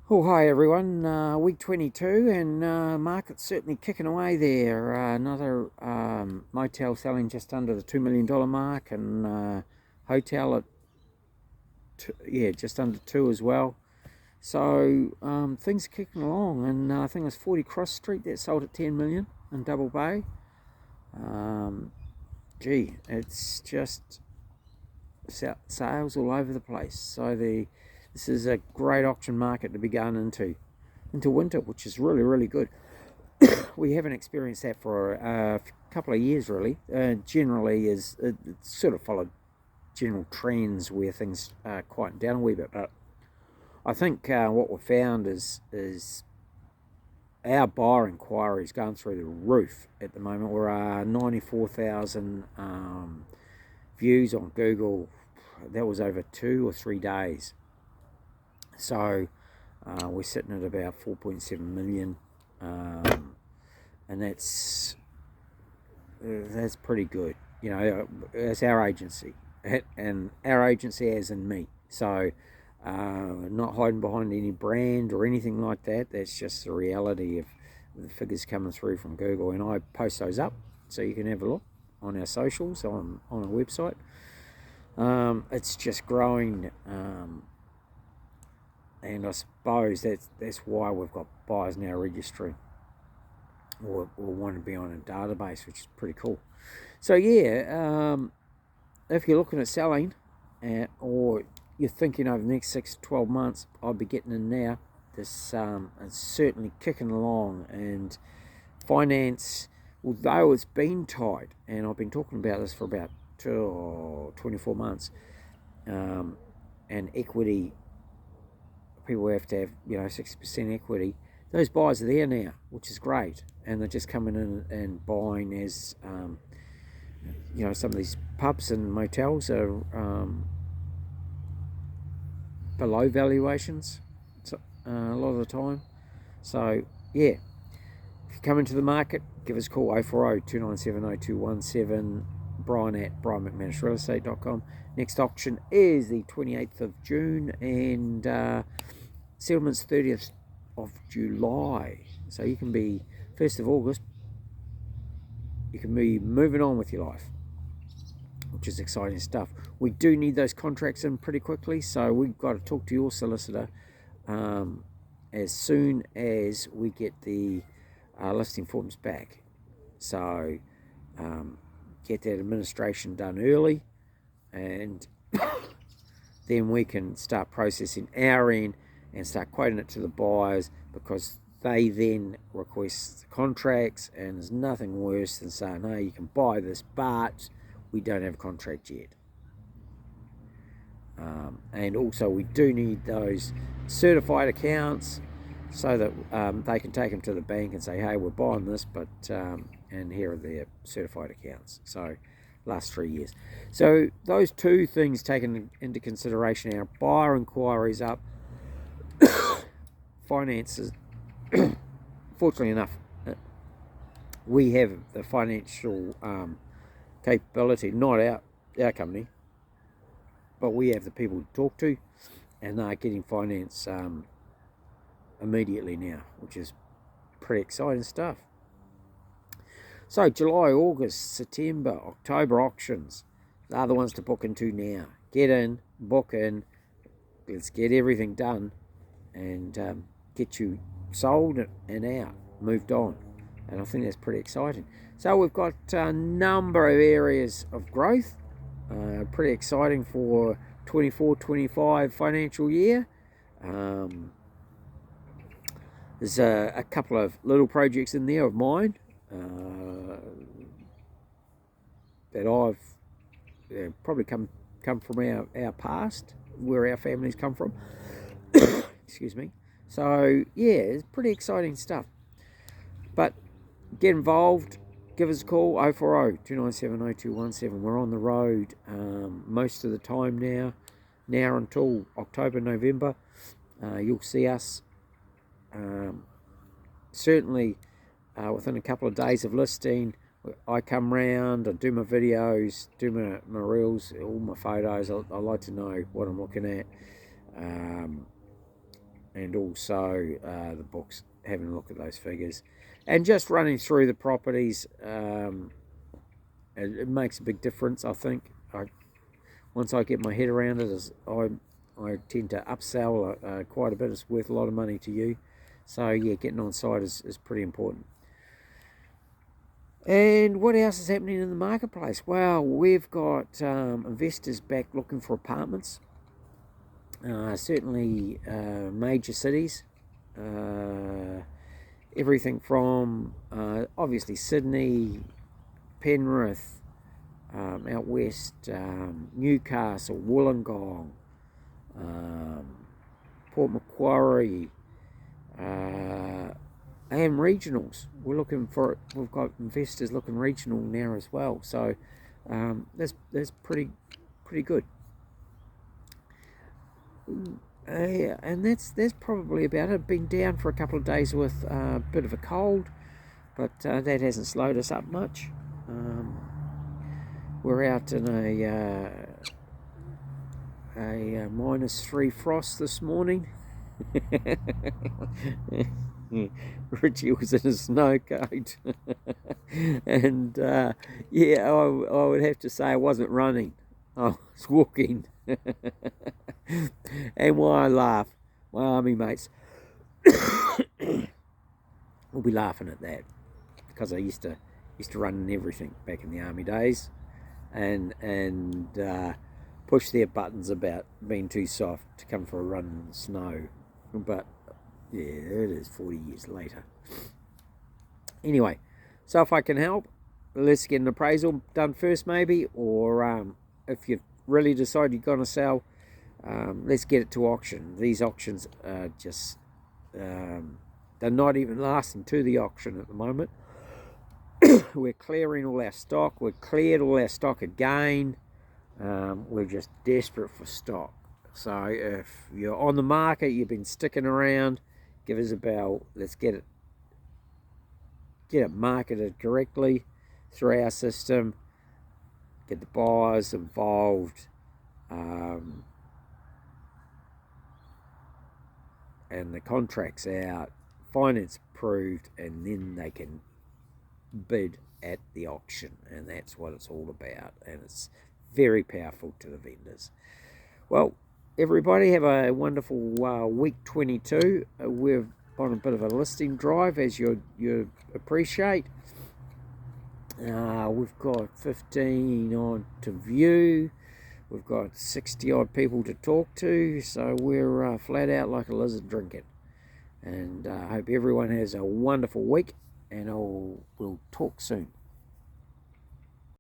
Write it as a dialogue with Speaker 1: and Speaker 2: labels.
Speaker 1: Oh, hi everyone. Week 22, and market's certainly kicking away there. Another motel selling just under the $2 million mark, and hotel at yeah, just under two as well. So things are kicking along, and I think it's 40 Cross Street that sold at 10 million in Double Bay. Um, it's just sales all over the place. So this is a great auction market to be going into winter, which is really good. We haven't experienced that for a couple of years, really. Generally, it's sort of followed general trends where things quieten down a wee bit. But I think what we've found is our buyer inquiries going through the roof at the moment. We're 94,000 views on Google. That was over 2 or 3 days. So we're sitting at about 4.7 million. And that's pretty good. You know, it's our agency, and our agency as in me. So not hiding behind any brand or anything like that. That's just the reality of the figures coming through from Google, and I post those up so you can have a look on our socials, on our website. It's just growing, and I suppose that's why we've got buyers now registering or want to be on a database, which is pretty cool. So yeah, if you're looking at selling, or you're thinking over the next 6 to 12 months, I'd be getting in now. This is certainly kicking along, and finance, although it's been tight, and I've been talking about this for about 24 months, and equity, people have to have 60% equity. Those buyers are there now, which is great, and they're just coming in and buying as some of these pubs and motels are below valuations a lot of the time. So yeah, if you come into the market, give us a call 0402970217, Brian at brianmcmanusrealestate.com. Next auction is the 28th of June, and settlement's 30th of July. So you can be 1st of August, you can be moving on with your life, which is exciting stuff. We do need those contracts in pretty quickly, so we've got to talk to your solicitor as soon as we get the listing forms back. So get that administration done early, and then we can start processing our end and start quoting it to the buyers, because they then request contracts, and there's nothing worse than saying, "No, you can buy this, but we don't have a contract yet." And also we do need those certified accounts so that they can take them to the bank and say, "Hey, we're buying this, but and here are their certified accounts." So last 3 years. So those two things taken into consideration, our buyer inquiries up, finances. Fortunately enough, we have the financial capability, not our company, but we have the people to talk to, and they're getting finance immediately now, which is pretty exciting stuff. So July, August, September, October auctions, they're the ones to book into now. Get in, book in, let's get everything done, and get you sold and out, moved on. And I think that's pretty exciting. So we've got a number of areas of growth, pretty exciting for 24-25 financial year. There's a couple of little projects in there of mine that I've probably come from our past, where our families come from. Excuse me. So yeah, it's pretty exciting stuff. But get involved, give us a call, 0402970217. We're on the road most of the time now until October, November. You'll see us certainly within a couple of days of listing. I come round, I do my videos, do my reels, all my photos. I like to know what I'm looking at. and also the books, having a look at those figures, and just running through the properties. It makes a big difference, I think. Once I get my head around it, I tend to upsell quite a bit. It's worth a lot of money to you. So yeah, getting on site is pretty important. And what else is happening in the marketplace? Well, we've got investors back looking for apartments. Certainly major cities. Everything from obviously Sydney, Penrith, out west, Newcastle, Wollongong, Port Macquarie, and regionals. We're looking for it. We've got investors looking regional now as well. So that's pretty good. And that's probably about it. Been down for a couple of days with a bit of a cold, but that hasn't slowed us up much. We're out in a -3 frost this morning. Richie was in a snow coat. And yeah, I would have to say I wasn't running, I was walking. And why I laugh, my army mates will be laughing at that, because I used to run in everything back in the army days, and push their buttons about being too soft to come for a run in the snow. But yeah, it is 40 years later. Anyway, so if I can help, let's get an appraisal done first maybe, or if you've really decided you're going to sell, let's get it to auction. These auctions are just, they're not even lasting to the auction at the moment. We're clearing all our stock. We've cleared all our stock again. We're just desperate for stock. So if you're on the market, you've been sticking around, give us a bell. Let's get it marketed correctly through our system. Get the buyers involved, and the contracts out, finance approved, and then they can bid at the auction, and that's what it's all about, and it's very powerful to the vendors. Well, everybody have a wonderful week 22. We're on a bit of a listing drive, as you appreciate. We've got 15 on to view. We've got 60 odd people to talk to, so we're flat out like a lizard drinking. And I hope everyone has a wonderful week, and we'll talk soon.